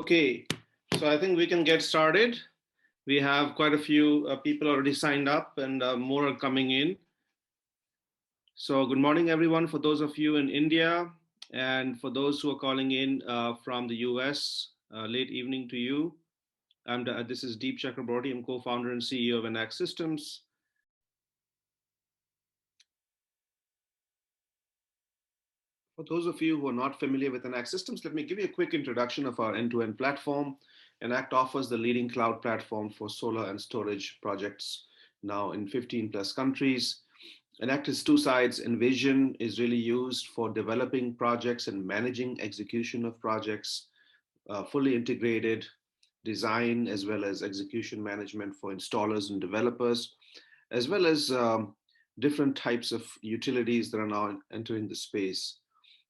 Okay, so I think we can get started. We have quite a few people already signed up and more are coming in. So good morning, everyone, for those of you in India and for those who are calling in from the US, late evening to you. This is Deep Chakraborty. I'm co-founder and CEO of Enact Systems. For those of you who are not familiar with Enact Systems, let me give you a quick introduction of our end-to-end platform. Enact offers the leading cloud platform for solar and storage projects now in 15 plus countries. Enact has two sides. Envision is really used for developing projects and managing execution of projects, fully integrated design as well as execution management for installers and developers, as well as different types of utilities that are now entering the space.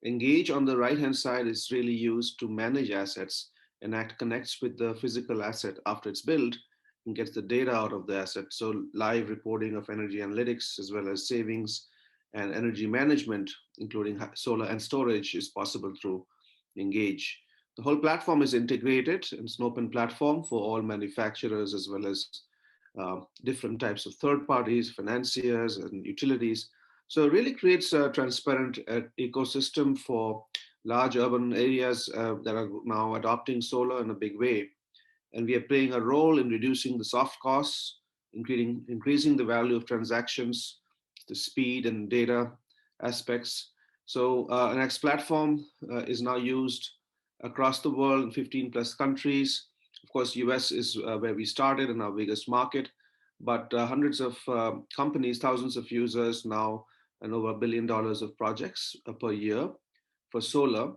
Engage on the right hand side is really used to manage assets. Enact connects with the physical asset after it's built and gets the data out of the asset. So live reporting of energy analytics as well as savings and energy management, including solar and storage, is possible through Engage. The whole platform is integrated. It's an open platform for all manufacturers as well as different types of third parties, financiers, and utilities. So it really creates a transparent ecosystem for large urban areas that are now adopting solar in a big way. And we are playing a role in reducing the soft costs, increasing the value of transactions, the speed and data aspects. So an X platform is now used across the world in 15 plus countries. Of course, US is where we started and our biggest market, but hundreds of companies, thousands of users now, and over $1 billion of projects per year for solar,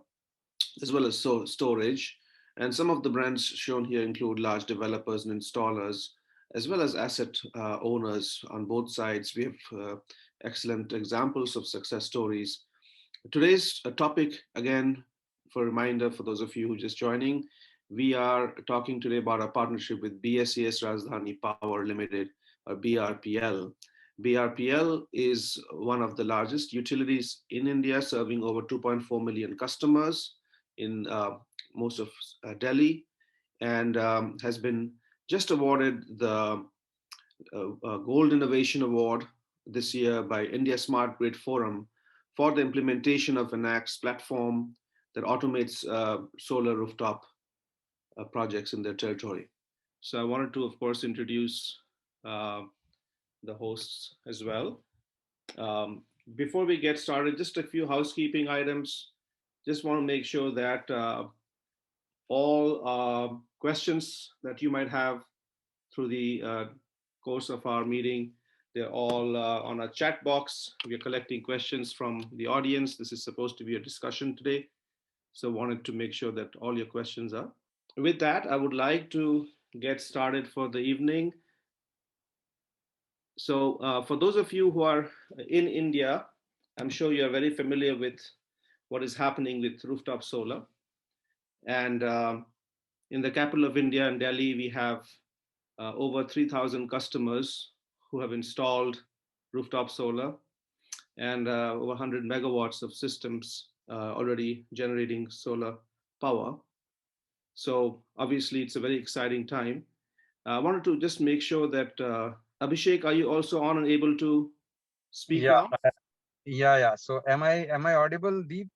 as well as storage. And some of the brands shown here include large developers and installers, as well as asset owners on both sides. We have excellent examples of success stories. Today's topic, again, for a reminder for those of you who are just joining, we are talking today about our partnership with BSES Rajdhani Power Limited, or BRPL. BRPL is one of the largest utilities in India, serving over 2.4 million customers in most of Delhi, and has been just awarded the Gold Innovation Award this year by India Smart Grid Forum for the implementation of Enact's platform that automates solar rooftop projects in their territory. So I wanted to, of course, introduce the hosts as well. Before we get started, just a few housekeeping items. Just want to make sure that all questions that you might have through the course of our meeting, they're all on a chat box. We are collecting questions from the audience. This is supposed to be a discussion today. So wanted to make sure that all your questions are. With that, I would like to get started for the evening. So for those of you who are in India, I'm sure you're very familiar with what is happening with rooftop solar. And in the capital of India, in Delhi, we have over 3,000 customers who have installed rooftop solar and over 100 megawatts of systems already generating solar power. So obviously, it's a very exciting time. I wanted to just make sure that Abhishek, are you also on and able to speak now? Yeah. So am I audible, Deep?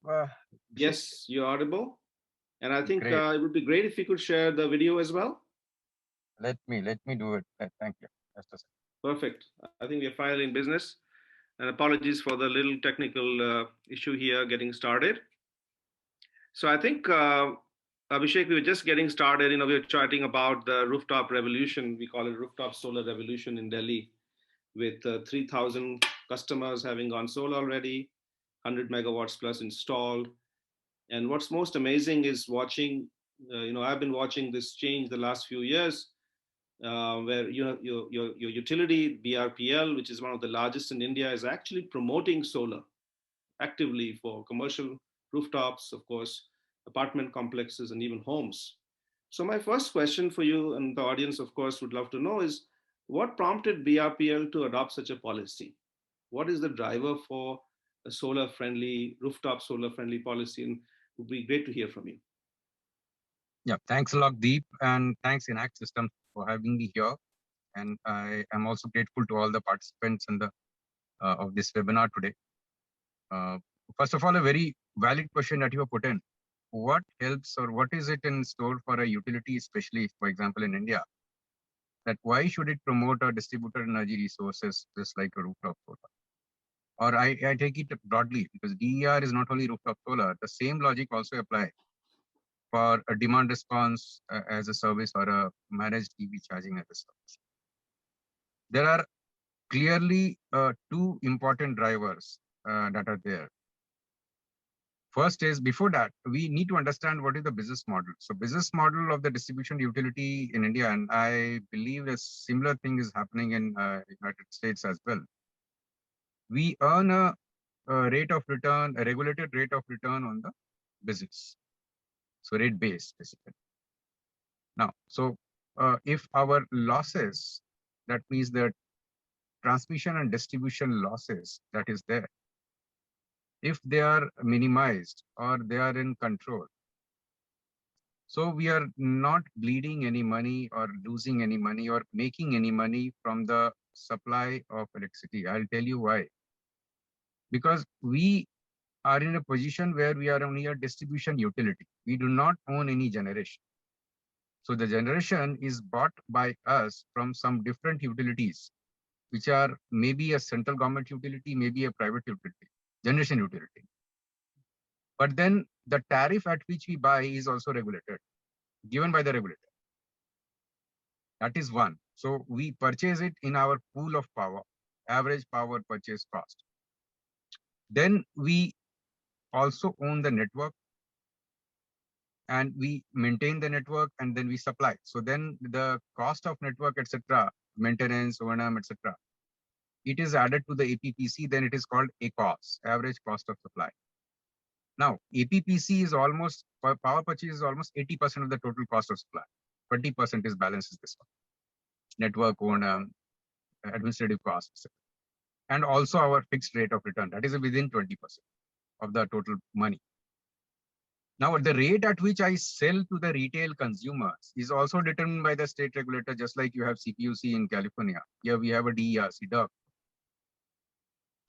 Yes, you're audible. And I think Great. it would be great if you could share the video as well. Let me do it. Thank you. Just a second. Perfect. I think we are finally in business. And apologies for the little technical issue here getting started. So I think, Abhishek, we were just getting started. We were chatting about the rooftop revolution. We call it rooftop solar revolution in Delhi, with 3,000 customers having gone solar already, 100 megawatts plus installed. And what's most amazing is watching, I've been watching this change the last few years, where your utility, BRPL, which is one of the largest in India, is actually promoting solar actively for commercial rooftops, of course, apartment complexes, and even homes. So my first question for you and the audience, of course, would love to know is, what prompted BRPL to adopt such a policy? What is the driver for a solar-friendly, rooftop solar-friendly policy? And it would be great to hear from you. Yeah, thanks a lot, Deep, and thanks Enact Systems for having me here. And I am also grateful to all the participants in the of this webinar today. Uh, First of all, a very valid question that you have put in. What helps or what is it in store for a utility, especially, for example, in India, that why should it promote a distributed energy resources just like a rooftop solar? Or I take it broadly because DER is not only rooftop solar, the same logic also applies for a demand response as a service or a managed EV charging as a service. There are clearly two important drivers that are there. First is before that, we need to understand what is the business model. So business model of the distribution utility in India, and I believe a similar thing is happening in United States as well. We earn a rate of return, a regulated rate of return on the business. So rate based basically. Now, so if our losses, that means the transmission and distribution losses that is there, if they are minimized or they are in control, so we are not bleeding any money or losing any money or making any money from the supply of electricity. I'll tell you why. Because we are in a position where we are only a distribution utility. We do not own any generation. So the generation is bought by us from some different utilities, which are maybe a central government utility, maybe a private utility, generation utility. But then the tariff at which we buy is also regulated, given by the regulator. That is one. So we purchase it in our pool of power, average power purchase cost. Then we also own the network and we maintain the network and then we supply. So then the cost of network, etc., maintenance, O&M, etc., it is added to the APPC, then it is called ACOS, average cost of supply. Now, APPC is almost, power purchase is almost 80% of the total cost of supply. 20% is balances this one. Network, O&M, administrative costs, and also our fixed rate of return, that is within 20% of the total money. Now, the rate at which I sell to the retail consumers is also determined by the state regulator, just like you have CPUC in California. Here we have a DER, CDER.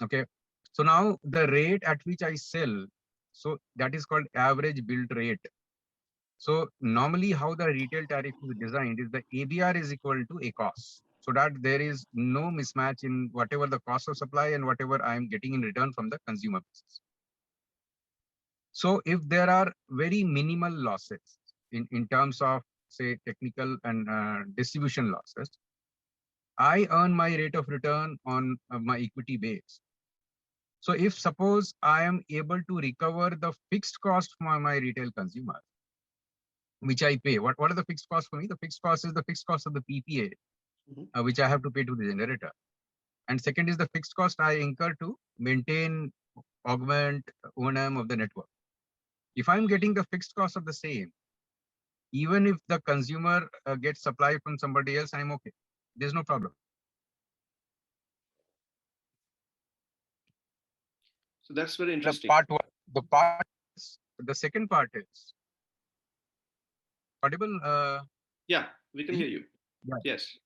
Okay. So now the rate at which I sell, so that is called average billed rate. So normally how the retail tariff is designed is the ABR is equal to ACOS. So that there is no mismatch in whatever the cost of supply and whatever I am getting in return from the consumer business. So if there are very minimal losses in terms of say technical and distribution losses, I earn my rate of return on my equity base. So if suppose I am able to recover the fixed cost for my retail consumer, which I pay, what are the fixed costs for me? The fixed cost is the fixed cost of the PPA, which I have to pay to the generator. And second is the fixed cost I incur to maintain, augment O&M of the network. If I'm getting the fixed cost of the same, even if the consumer gets supply from somebody else, I'm okay. There's no problem. So that's very interesting. The second part is audible. Yeah, we can hear you. Yeah. Yes.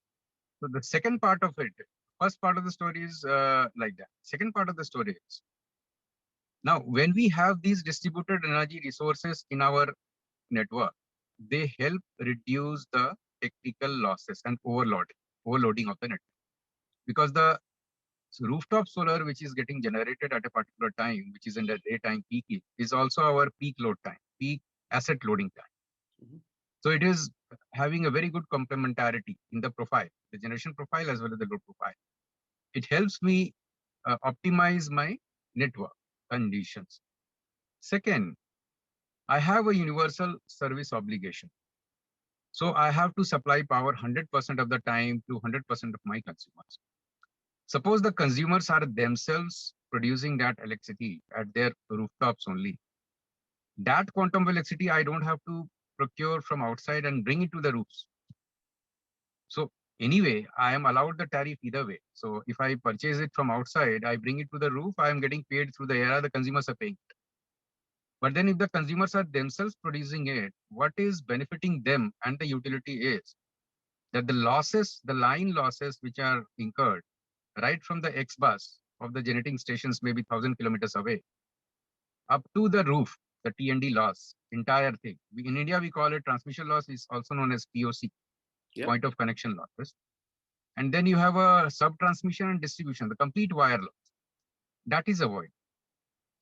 So the second part of it, first part of the story is like that. Second part of the story is now when we have these distributed energy resources in our network, they help reduce the technical losses and overloading of the network. Because the rooftop solar, which is getting generated at a particular time, which is in the daytime peaking, is also our peak load time, peak asset loading time. So it is having a very good complementarity in the profile, the generation profile as well as the load profile. It helps me optimize my network conditions. Second, I have a universal service obligation. So I have to supply power 100% of the time to 100% of my consumers. Suppose the consumers are themselves producing that electricity at their rooftops only. That quantum of electricity, I don't have to procure from outside and bring it to the roofs. So anyway, I am allowed the tariff either way. So if I purchase it from outside, I bring it to the roof, I am getting paid through the era the consumers are paying. But then if the consumers are themselves producing it, what is benefiting them and the utility is that the losses, the line losses which are incurred right from the X bus of the generating stations, maybe 1,000 kilometers away, up to the roof, the T&D loss, entire thing. In India, we call it transmission loss, is also known as POC, Yep. point of connection losses. And then you have a sub-transmission and distribution, the complete wire loss. That is avoided.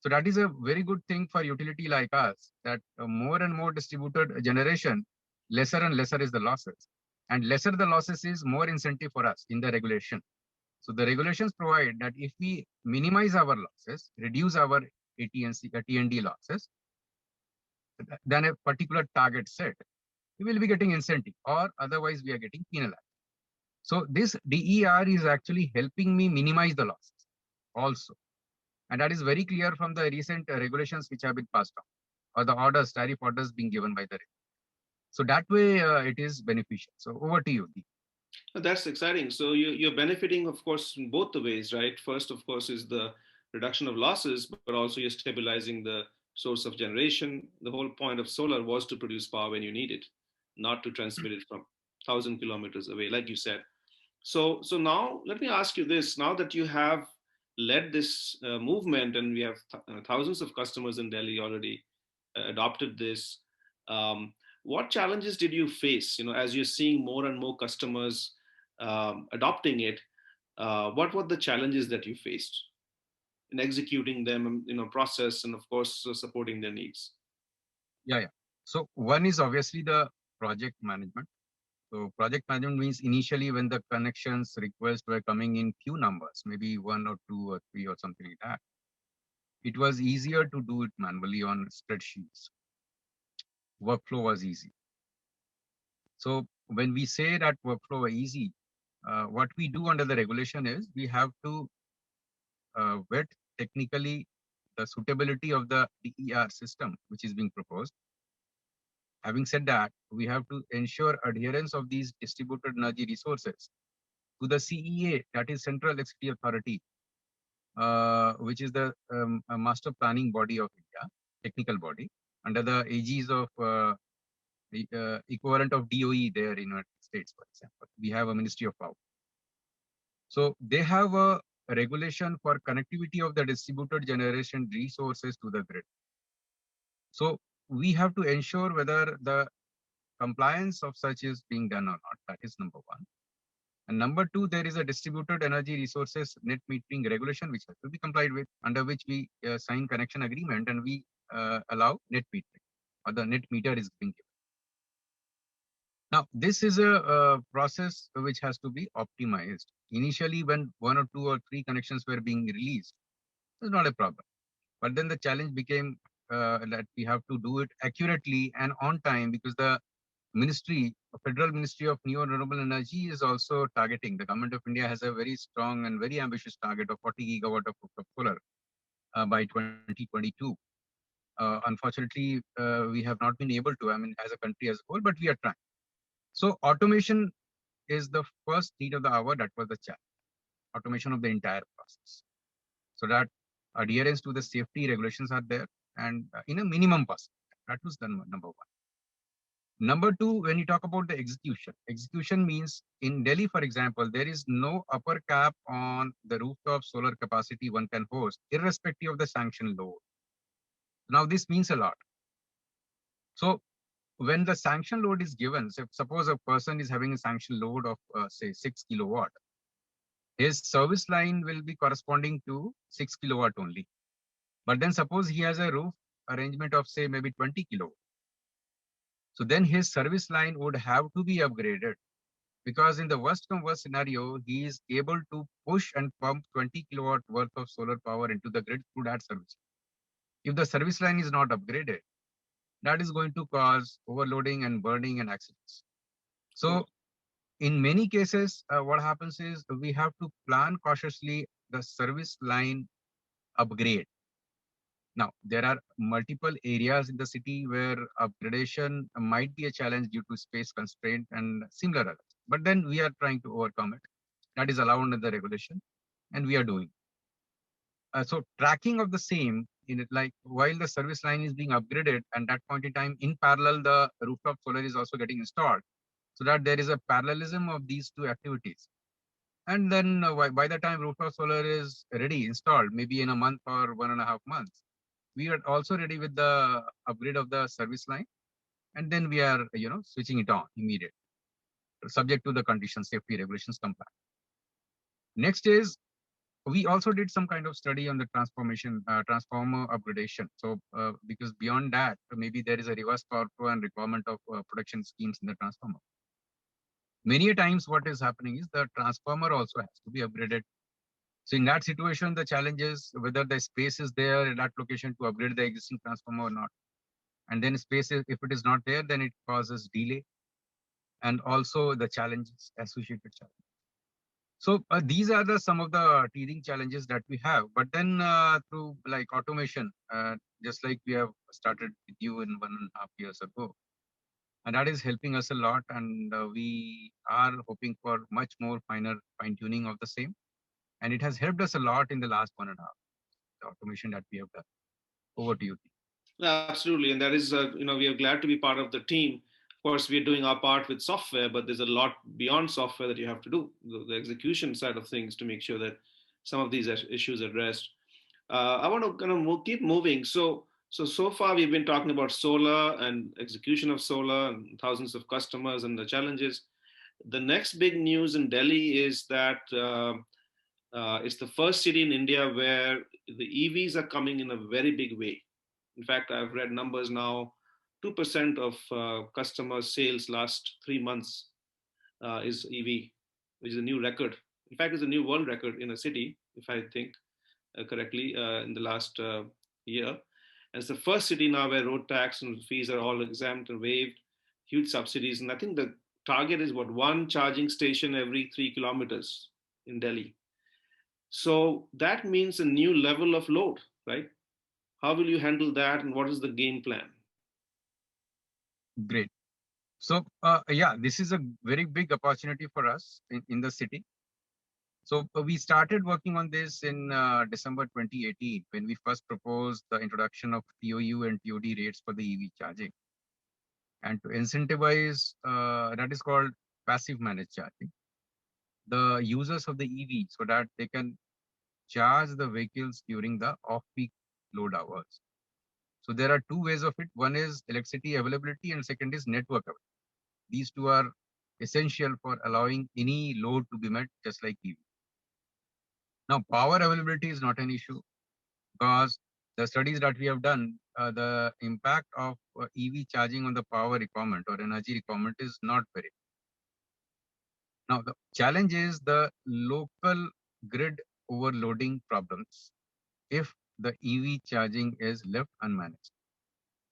So that is a very good thing for utility like us, that more and more distributed generation, lesser and lesser is the losses. And lesser the losses is more incentive for us in the regulation. So the regulations provide that if we minimize our losses, reduce our AT&C, T&D losses, than a particular target set, we will be getting incentive, or otherwise we are getting penalized. So this DER is actually helping me minimize the losses also. And that is very clear from the recent regulations which have been passed on, or the orders, tariff orders being given by the regulator. So that way it is beneficial. So over to you, Deep. That's exciting. So you're benefiting, of course, in both the ways, right? First, of course, is the reduction of losses, but also you're stabilizing the source of generation. The whole point of solar was to produce power when you need it, not to transmit it from 1,000 kilometers away, like you said. So now let me ask you this: now that you have led this movement, and we have thousands of customers in Delhi already adopted this, what challenges did you face? As you're seeing more and more customers adopting it, what were the challenges that you faced in executing them, process, and of course supporting their needs? Yeah. So one is obviously the project management. So project management means initially when the connections requests were coming in few numbers, maybe 1 or 2 or 3 or something like that, it was easier to do it manually on spreadsheets. Workflow was easy. So when we say that workflow was easy, what we do under the regulation is we have to vet technically the suitability of the DER system which is being proposed. Having said that, we have to ensure adherence of these distributed energy resources to the CEA, that is Central Electricity Authority, which is the master planning body of India, technical body, under the aegis of the equivalent of DOE there in United States, for example. We have a Ministry of Power. So they have a regulation for connectivity of the distributed generation resources to the grid. So we have to ensure whether the compliance of such is being done or not. That is number one. And number two, there is a distributed energy resources net metering regulation which has to be complied with, under which we sign connection agreement and we allow net metering, or the net meter is being given. Now, this is a process which has to be optimized. Initially, when 1 or 2 or 3 connections were being released, it's not a problem. But then the challenge became that we have to do it accurately and on time, because the Federal Ministry of New and Renewable Energy is also targeting. The government of India has a very strong and very ambitious target of 40 gigawatt of solar by 2022. Unfortunately, we have not been able to, as a country as a whole, but we are trying. So automation is the first need of the hour. That was the challenge. Automation of the entire process, so that adherence to the safety regulations are there, and in a minimum possible. That was the number one. Number two, when you talk about the execution means in Delhi, for example, there is no upper cap on the rooftop solar capacity one can host, irrespective of the sanction load. Now, this means a lot. So when the sanction load is given, so suppose a person is having a sanction load of say 6 kilowatt, his service line will be corresponding to 6 kilowatt only. But then suppose he has a roof arrangement of say maybe 20 kilowatt. So then his service line would have to be upgraded, because in the worst come worst scenario, he is able to push and pump 20 kilowatt worth of solar power into the grid through that service. If the service line is not upgraded, that is going to cause overloading and burning and accidents. So in many cases, what happens is we have to plan cautiously the service line upgrade. Now, there are multiple areas in the city where upgradation might be a challenge due to space constraint and similar others. But then we are trying to overcome it. That is allowed under the regulation, and we are doing. So tracking of the same in it, like while the service line is being upgraded, and that point in time, in parallel, the rooftop solar is also getting installed, so that there is a parallelism of these two activities. And then by the time rooftop solar is ready, installed, maybe in a month or 1.5 months, we are also ready with the upgrade of the service line. And then we are, switching it on immediately, subject to the conditions, safety regulations comply. Next is, we also did some kind of study on the transformer upgradation. So because beyond that, maybe there is a reverse power flow and requirement of protection schemes in the transformer. Many a times what is happening is the transformer also has to be upgraded. So in that situation, the challenge is whether the space is there in that location to upgrade the existing transformer or not. And then space, if it is not there, then it causes delay and also the challenges, associated challenges. So these are some of the teething challenges that we have. But then through like automation, just like we have started with you in 1.5 years ago, and that is helping us a lot. And we are hoping for much more fine tuning of the same. And it has helped us a lot in the last 1.5 years, the automation that we have done. Over to you. Yeah, absolutely. And that is, we are glad to be part of the team. Of course, we are doing our part with software, but there's a lot beyond software that you have to do, the execution side of things to make sure that some of these issues are addressed. I want to kind of keep moving. So far we've been talking about solar and execution of solar and thousands of customers and the challenges. The next big news in Delhi is that it's the first city in India where the EVs are coming in a very big way. In fact, I've read numbers now, 2% of customer sales last 3 months is EV, which is a new record. In fact, it's a new world record in a city, if I think correctly, in the last year. And it's the first city now where road tax and fees are all exempt and waived, huge subsidies. And I think the target is what, one charging station every 3 kilometers in Delhi. So that means a new level of load, right? How will you handle that, and what is the game plan? Great. So yeah, this is a very big opportunity for us in the city. So we started working on this in December 2018 when we first proposed the introduction of TOU and TOD rates for the EV charging. And to incentivize, that is called passive managed charging, the users of the EV so that they can charge the vehicles during the off-peak load hours. So there are two ways of it. One is electricity availability and second is network availability. These two are essential for allowing any load to be met, just like EV. Now, power availability is not an issue because the studies that we have done, the impact of EV charging on the power requirement or energy requirement is not very. Now, the challenge is the local grid overloading problems if the EV charging is left unmanaged.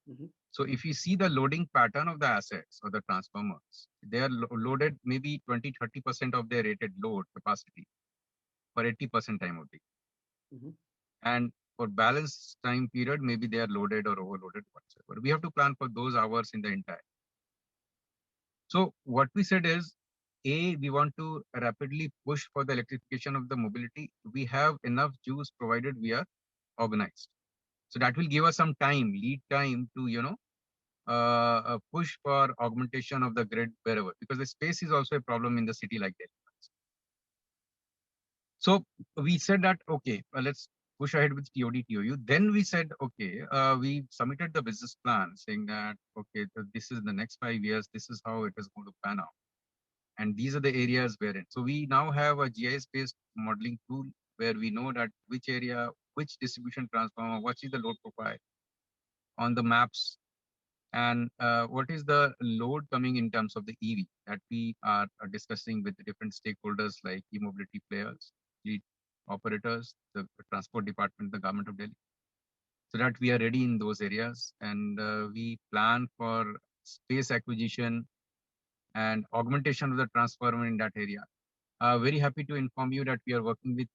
Mm-hmm. So if you see the loading pattern of the assets or the transformers, they are loaded maybe 20-30% of their rated load capacity for 80% time of day. Mm-hmm. And for balance time period, maybe they are loaded or overloaded whatsoever. We have to plan for those hours in the entire. So what we said is, we want to rapidly push for the electrification of the mobility. We have enough juice provided we are organized. So that will give us some time, lead time to, push for augmentation of the grid wherever, because the space is also a problem in the city like that. So we said that, okay, let's push ahead with TOD, TOU. Then we said, okay, we submitted the business plan saying that, okay, this is the next 5 years, this is how it is going to pan out. And these are the areas wherein. So we now have a GIS-based modeling tool where we know that which area, which distribution transformer, what is the load profile on the maps, and what is the load coming in terms of the EV that we are discussing with the different stakeholders like e-mobility players, fleet operators, the transport department, the government of Delhi, so that we are ready in those areas. And we plan for space acquisition and augmentation of the transformer in that area. Very happy to inform you that we are working with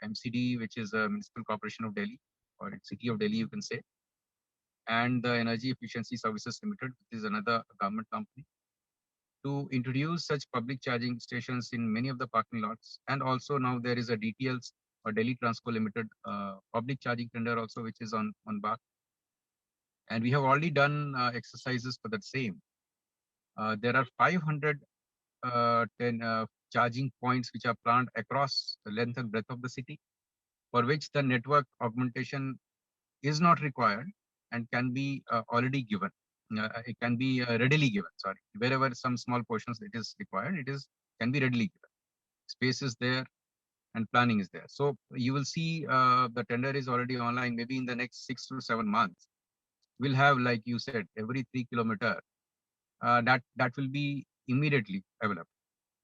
MCD, which is a Municipal Corporation of Delhi, or City of Delhi, you can say, and the Energy Efficiency Services Limited, which is another government company, to introduce such public charging stations in many of the parking lots. And also now there is a DTL or Delhi Transco Limited public charging tender also, which is on BAC. And we have already done exercises for that same. There are 500 charging points which are planned across the length and breadth of the city, for which the network augmentation is not required and can be already given. It can be readily given. Sorry, wherever some small portions it is required, can be readily given. Space is there and planning is there. So you will see the tender is already online. Maybe in the next 6 to 7 months, we'll have, like you said, every 3 kilometer that will be immediately available.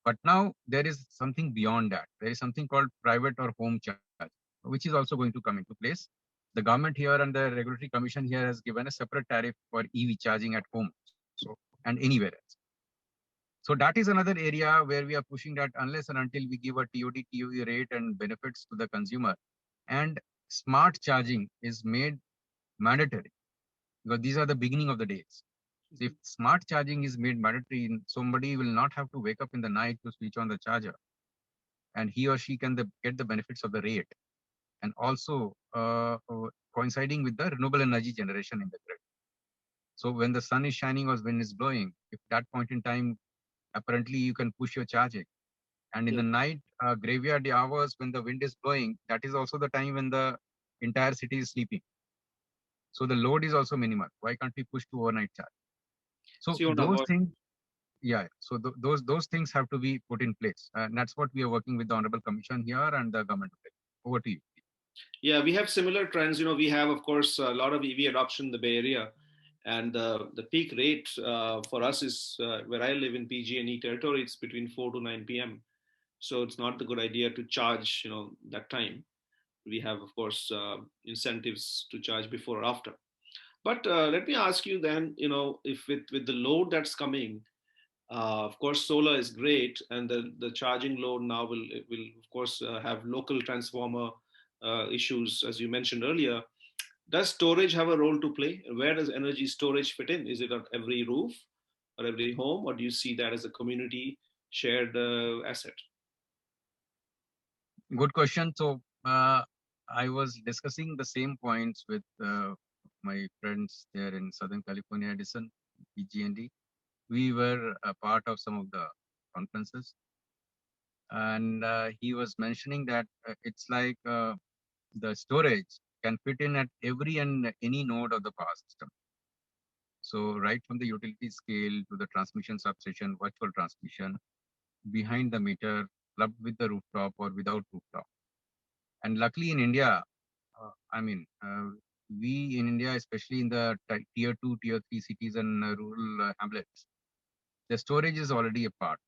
But now there is something beyond that. There is something called private or home charge, which is also going to come into place. The government here and the regulatory commission here has given a separate tariff for EV charging at home, so and anywhere else. So that is another area where we are pushing that unless and until we give a TOD, TOE rate and benefits to the consumer, and smart charging is made mandatory, because these are the beginning of the days. So if smart charging is made mandatory, somebody will not have to wake up in the night to switch on the charger, and he or she can get the benefits of the rate, and also coinciding with the renewable energy generation in the grid. So when the sun is shining or wind is blowing, if that point in time, apparently you can push your charging. And in the night, graveyard hours when the wind is blowing, that is also the time when the entire city is sleeping. So the load is also minimal. Why can't we push to overnight charge? So those things, So those things have to be put in place, and that's what we are working with the Honorable Commission here and the government. Over to you. Yeah, we have similar trends. We have, of course, a lot of EV adoption in the Bay Area, and the peak rate for us is where I live in PG&E territory. It's between 4 to 9 p.m. So it's not a good idea to charge, that time. We have, of course, incentives to charge before or after. But let me ask you then, if with the load that's coming, of course, solar is great, and the charging load now will of course have local transformer issues, as you mentioned earlier. Does storage have a role to play? Where does energy storage fit in? Is it on every roof or every home, or do you see that as a community shared asset? Good question. So I was discussing the same points with my friends there in Southern California, Edison, PG&E. We were a part of some of the conferences, and he was mentioning that it's like the storage can fit in at every and any node of the power system. So right from the utility scale to the transmission substation, virtual transmission, behind the meter, clubbed with the rooftop or without rooftop. And luckily in India, we in India, especially in the tier 2, tier 3 cities and rural hamlets, the storage is already a part.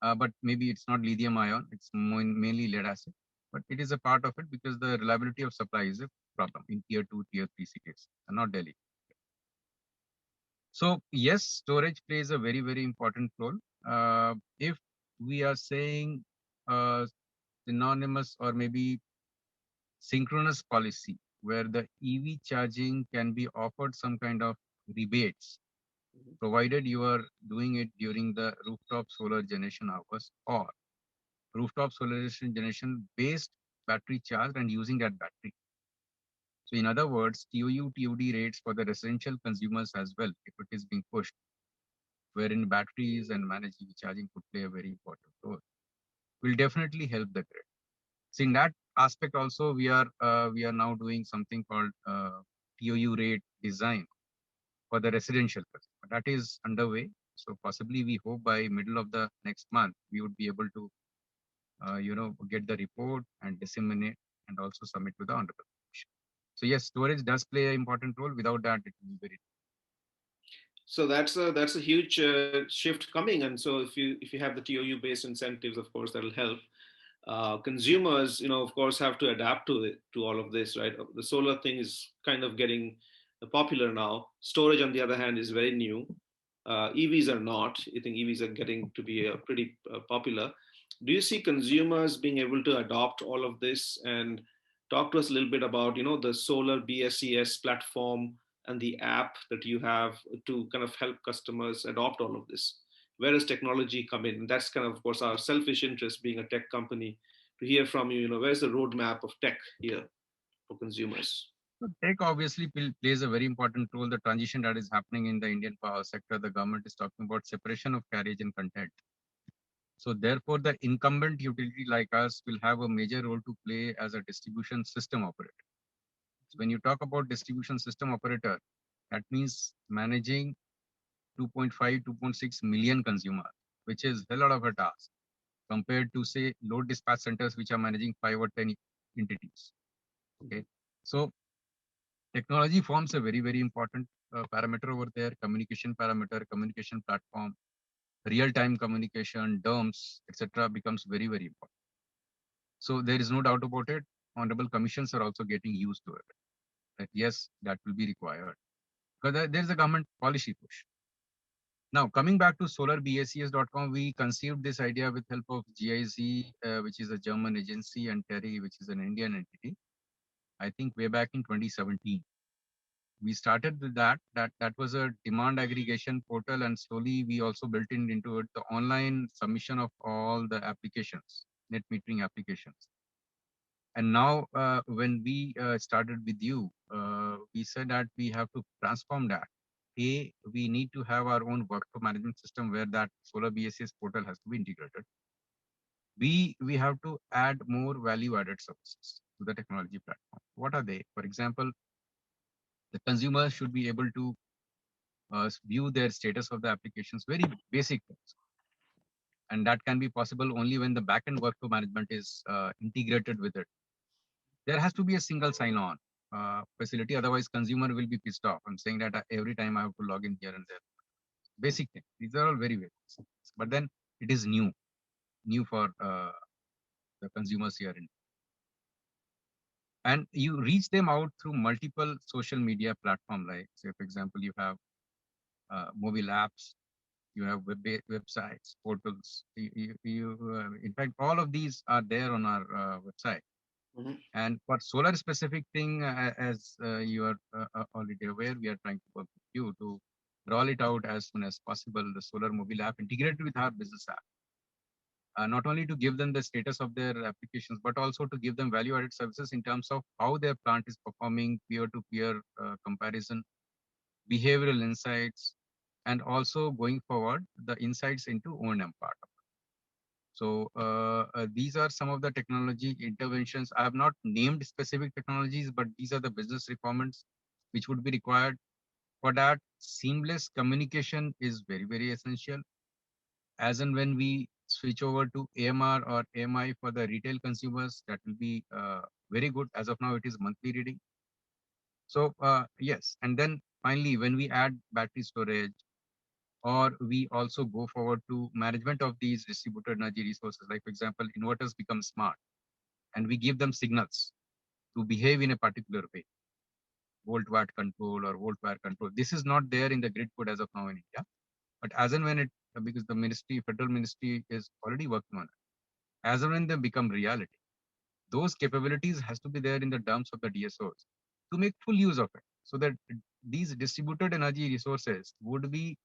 But maybe it's not lithium ion, it's mainly lead acid. But it is a part of it because the reliability of supply is a problem in tier 2, tier 3 cities, and not Delhi. So yes, storage plays a very, very important role. If we are saying synonymous or maybe synchronous policy where the EV charging can be offered some kind of rebates, provided you are doing it during the rooftop solar generation hours or rooftop solar generation based battery charge and using that battery. So in other words, TOU, TOD rates for the residential consumers as well, if it is being pushed, wherein batteries and managed EV charging could play a very important role, will definitely help the grid. So in that aspect also, we are now doing something called TOU rate design for the residential customer. That is underway. So possibly we hope by middle of the next month, we would be able to, get the report and disseminate and also submit to the Honorable Commission. So yes, storage does play an important role. Without that, it will be very. So that's a huge shift coming, and so if you have the TOU based incentives, of course that'll help. Consumers, of course, have to adapt to all of this, right? The solar thing is kind of getting popular now. Storage, on the other hand, is very new. EVs are not. I think EVs are getting to be pretty popular. Do you see consumers being able to adopt all of this? And talk to us a little bit about, the solar BSES platform and the app that you have to kind of help customers adopt all of this. Where does technology come in? And that's kind of course, our selfish interest being a tech company. to hear from you. Where's the roadmap of tech here for consumers? So tech obviously plays a very important role. The transition that is happening in the Indian power sector, the government is talking about separation of carriage and content. So therefore, the incumbent utility like us will have a major role to play as a distribution system operator. So when you talk about distribution system operator, that means managing 2.5, 2.6 million consumers, which is a lot of a task compared to say load dispatch centers, which are managing 5 or 10 entities. Okay. So technology forms a very, very important parameter over there, communication parameter, communication platform, real-time communication, DERMS, etc. becomes very, very important. So there is no doubt about it. Honorable commissions are also getting used to it. That yes, that will be required because there is a government policy push. Now, coming back to solarbascs.com, we conceived this idea with help of GIZ, which is a German agency, and TERI, which is an Indian entity. I think way back in 2017. We started with that. That was a demand aggregation portal, and slowly we also built into it the online submission of all the applications, net metering applications. And now, when we started with you, we said that we have to transform that. We need to have our own workflow management system where that Solar BSS portal has to be integrated. We have to add more value-added services to the technology platform. What are they? For example, the consumer should be able to view their status of the applications, very basic things. And that can be possible only when the backend workflow management is integrated with it. There has to be a single sign-on facility. Otherwise, consumer will be pissed off and saying that every time I have to log in here and there. Basic things. These are all very basic. But then it is new for the consumers here. And you reach them out through multiple social media platforms. Like, say, for example, you have mobile apps, you have websites, portals. In fact, all of these are there on our website. Mm-hmm. And for solar specific thing, as you are already aware, we are trying to work with you to roll it out as soon as possible, the solar mobile app integrated with our business app. Not only to give them the status of their applications, but also to give them value-added services in terms of how their plant is performing, peer-to-peer comparison, behavioral insights, and also going forward, the insights into O&M part. So these are some of the technology interventions. I have not named specific technologies, but these are the business requirements which would be required. For that, seamless communication is very, very essential. As and when we switch over to AMR or AMI for the retail consumers, that will be very good. As of now, it is monthly reading. So yes, and then finally, when we add battery storage, or we also go forward to management of these distributed energy resources, like for example, inverters become smart, and we give them signals to behave in a particular way, volt-watt control or volt-wire control. This is not there in the grid code as of now in India, but as and when it, because the ministry, federal ministry is already working on it, as and when they become reality, those capabilities has to be there in the terms of the DSOs to make full use of it, so that these distributed energy resources would be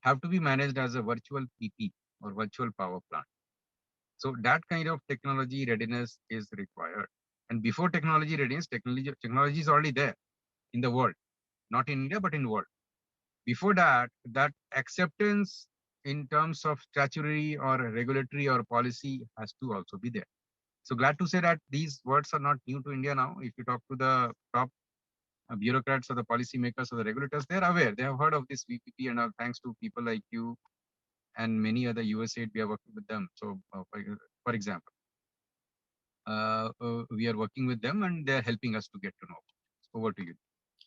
have to be managed as a virtual PP or virtual power plant. So that kind of technology readiness is required. And before technology readiness, technology is already there in the world, not in India, but in the world. Before that, that acceptance in terms of statutory or regulatory or policy has to also be there. So glad to say that these words are not new to India now. If you talk to the top bureaucrats or the policymakers or the regulators, they're aware. They have heard of this VPP, and thanks to people like you and many other USAID, we are working with them. So for example, we are working with them and they're helping us to get to know. Over to you.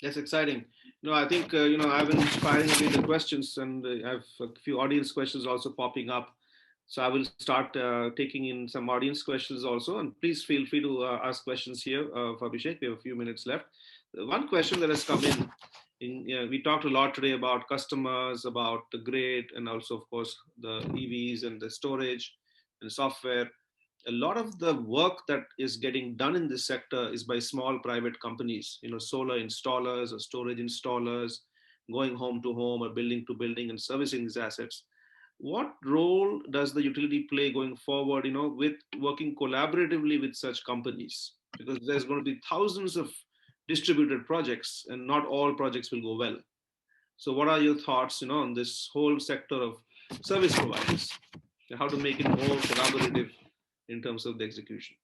That's exciting. I think, I've been firing away the questions, and I have a few audience questions also popping up. So I will start taking in some audience questions also, and please feel free to ask questions here for Abhishek. We have a few minutes left. One question that has come we talked a lot today about customers, about the grid, and also, of course, the EVs and the storage and software. A lot of the work that is getting done in this sector is by small private companies, solar installers or storage installers, going home to home or building to building and servicing these assets. What role does the utility play going forward, with working collaboratively with such companies? Because there's going to be thousands of distributed projects and not all projects will go well. So what are your thoughts, on this whole sector of service providers and how to make it more collaborative in terms of the execution?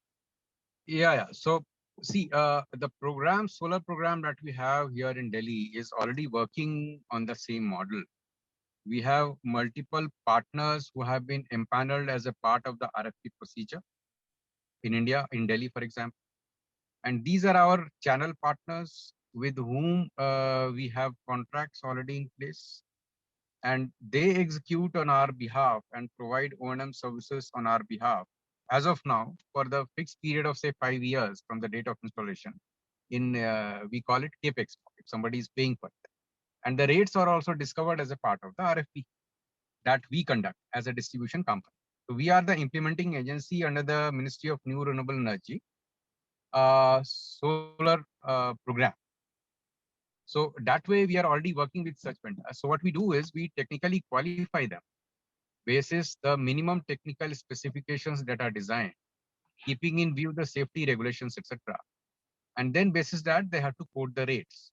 Yeah. So see, the program, solar program that we have here in Delhi is already working on the same model. We have multiple partners who have been empaneled as a part of the RFP procedure in India, in Delhi, for example. And these are our channel partners with whom we have contracts already in place. And they execute on our behalf and provide O&M services on our behalf as of now for the fixed period of say 5 years from the date of installation. We call it capex if somebody is paying for it, and the rates are also discovered as a part of the RFP that we conduct as a distribution company. So we are the implementing agency under the Ministry of New Renewable Energy solar program. So that way we are already working with such vendors. So what we do is we technically qualify them basis the minimum technical specifications that are designed, keeping in view the safety regulations, etc. And then basis that they have to quote the rates.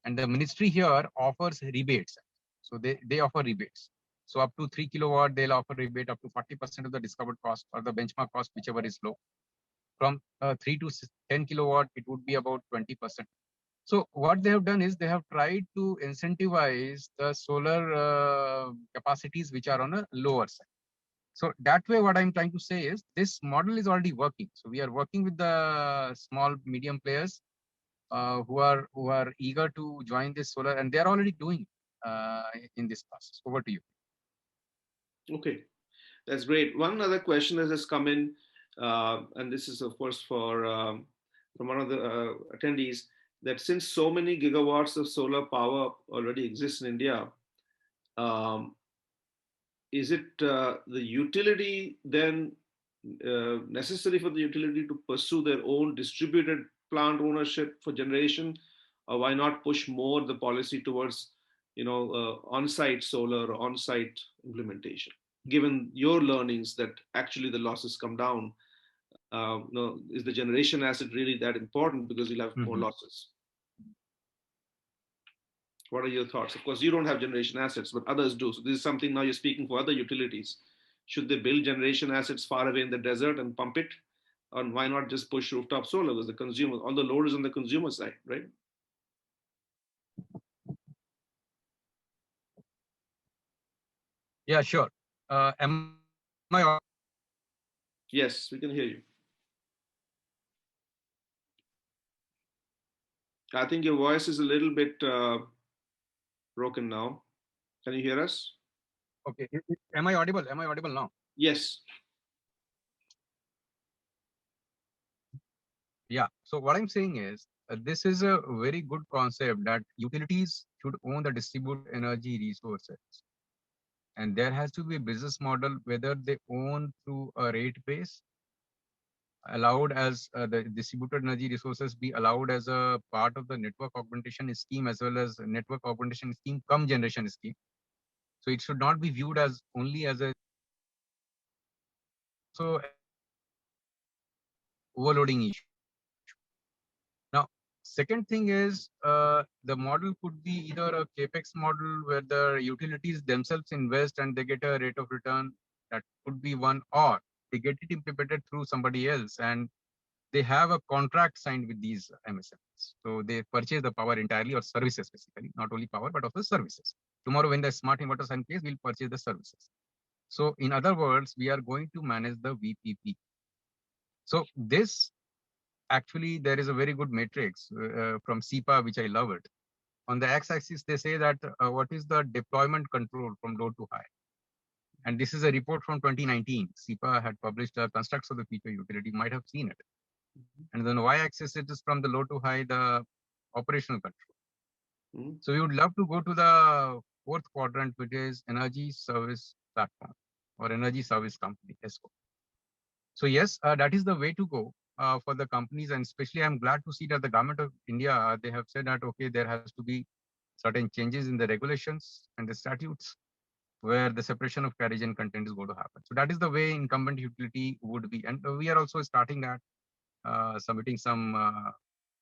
And the ministry here offers rebates. So they offer rebates. So up to 3 kilowatt, they'll offer rebate up to 40% of the discovered cost or the benchmark cost, whichever is low. From 3 to 10 kilowatt, it would be about 20%. So what they have done is they have tried to incentivize the solar capacities which are on a lower side. So that way, what I'm trying to say is this model is already working. So we are working with the small, medium players who are eager to join this solar, and they are already doing in this process. Over to you. Okay, that's great. One other question that has come in, and this is of course from one of the attendees, that since so many gigawatts of solar power already exist in India, um, is it the utility then necessary for the utility to pursue their own distributed plant ownership for generation, or why not push more the policy towards on-site solar or on-site implementation? Given your learnings that actually the losses come down, is the generation asset really that important because you'll have more losses? What are your thoughts? Of course, you don't have generation assets, but others do. So this is something now you're speaking for other utilities. Should they build generation assets far away in the desert and pump it? Or why not just push rooftop solar? Because the consumer, all the load is on the consumer side, right? Yeah, sure. Am I? Yes, we can hear you. I think your voice is a little bit broken now. Can you hear us? Okay. Am I audible? Am I audible now? Yes. Yeah. So what I'm saying is this is a very good concept that utilities should own the distributed energy resources. And there has to be a business model, whether they own through a rate base, allowed as the distributed energy resources be allowed as a part of the network augmentation scheme as well as network augmentation scheme come generation scheme. So it should not be viewed as only as a so overloading issue. Now, second thing is the model could be either a capex model where the utilities themselves invest and they get a rate of return. That could be one, or they get it implemented through somebody else and they have a contract signed with these MSMs. So they purchase the power entirely or services basically, not only power, but also services. Tomorrow when the smart inverters are in place, we'll purchase the services. So in other words, we are going to manage the VPP. So this actually, there is a very good matrix from SEPA, which I love it. On the x-axis, they say that what is the deployment control from low to high. And this is a report from 2019. SEPA had published a constructs of the future utility, might have seen it. And then the y-axis, it is from the low to high, the operational control. So we would love to go to the fourth quadrant, which is energy service platform or energy service company, ESCO. So yes, that is the way to go for the companies. And especially I'm glad to see that the government of India, they have said that, okay, there has to be certain changes in the regulations and the statutes where the separation of carriage and content is going to happen. So that is the way incumbent utility would be. And we are also starting that, submitting some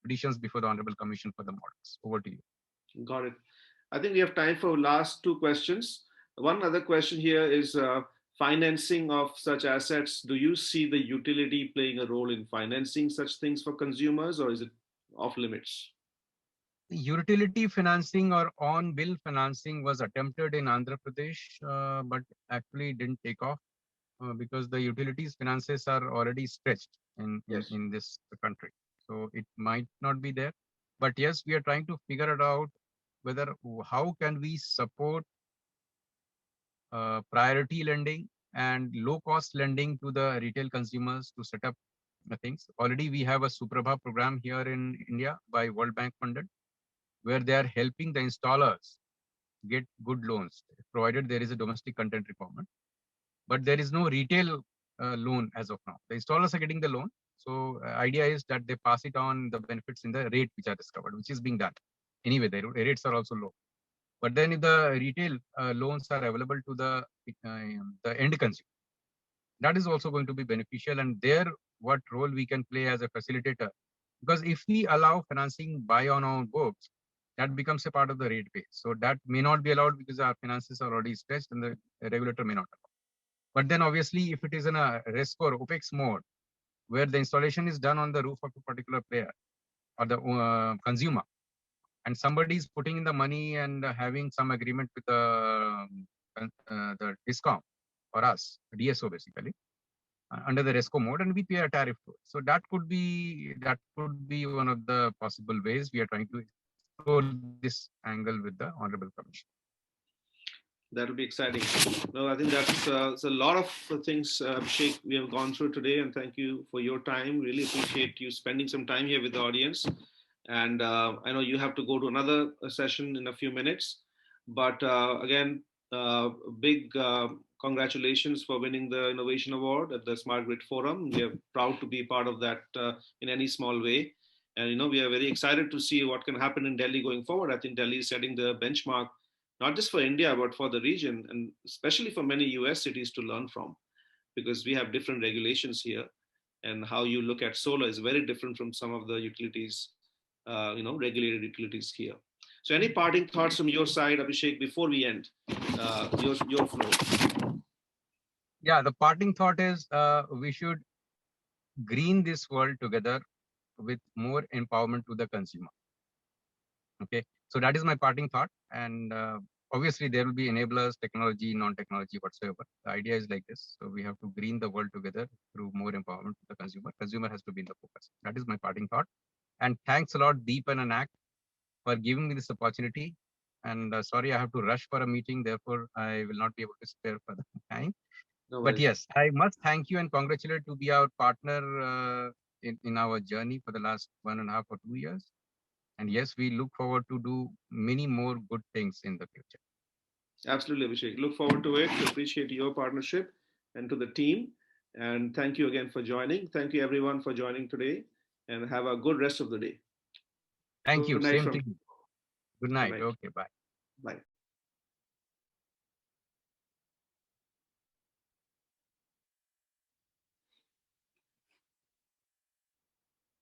petitions before the Honorable Commission for the models. Over to you. Got it. I think we have time for last two questions. One other question here is financing of such assets. Do you see the utility playing a role in financing such things for consumers, or is it off limits? Utility financing or on-bill financing was attempted in Andhra Pradesh, but actually didn't take off because the utilities finances are already stretched in this country. So it might not be there. But yes, we are trying to figure it out whether how can we support priority lending and low cost lending to the retail consumers to set up the things. Already we have a Suprabha program here in India by World Bank funded, where they are helping the installers get good loans, provided there is a domestic content requirement. But there is no retail loan as of now. The installers are getting the loan. So idea is that they pass it on the benefits in the rate which are discovered, which is being done. Anyway, the rates are also low. But then if the retail loans are available to the end consumer, that is also going to be beneficial. And there, what role we can play as a facilitator? Because if we allow financing by on our books, that becomes a part of the rate base. So that may not be allowed because our finances are already stretched and the regulator may not allow. But then obviously, if it is in a RESCO or OPEX mode, where the installation is done on the roof of a particular player or the consumer, and somebody is putting in the money and having some agreement with the DISCOM or us, DSO basically, under the RESCO mode, and we pay a tariff to it. So that could be one of the possible ways we are trying to explore this angle with the Honorable Commission. That'll be exciting. No, I think that's a lot of things, Abhishek, we have gone through today, and thank you for your time. Really appreciate you spending some time here with the audience. And I know you have to go to another session in a few minutes, but again, big congratulations for winning the Innovation Award at the Smart Grid Forum. We are proud to be part of that in any small way. And we are very excited to see what can happen in Delhi going forward. I think Delhi is setting the benchmark, not just for India, but for the region, and especially for many US cities to learn from, because we have different regulations here. And how you look at solar is very different from some of the utilities, regulated utilities here. So any parting thoughts from your side, Abhishek, before we end? Your floor. Yeah, the parting thought is we should green this world together with more empowerment to the consumer. Okay, so that is my parting thought. And obviously there will be enablers, technology, non-technology, whatsoever. The idea is like this. So we have to green the world together through more empowerment to the consumer. Consumer has to be in the focus. That is my parting thought. And thanks a lot, Deepan and ACT, for giving me this opportunity. And sorry, I have to rush for a meeting. Therefore, I will not be able to spare for the time. No, but yes, I must thank you and congratulate to be our partner in our journey for the last 1.5 or 2 years. And yes, we look forward to do many more good things in the future. Absolutely, Abhishek. Look forward to it. Appreciate your partnership and to the team. And thank you again for joining. Thank you everyone for joining today, and have a good rest of the day. Thank you. Same to you. Good night. Okay, bye. Bye.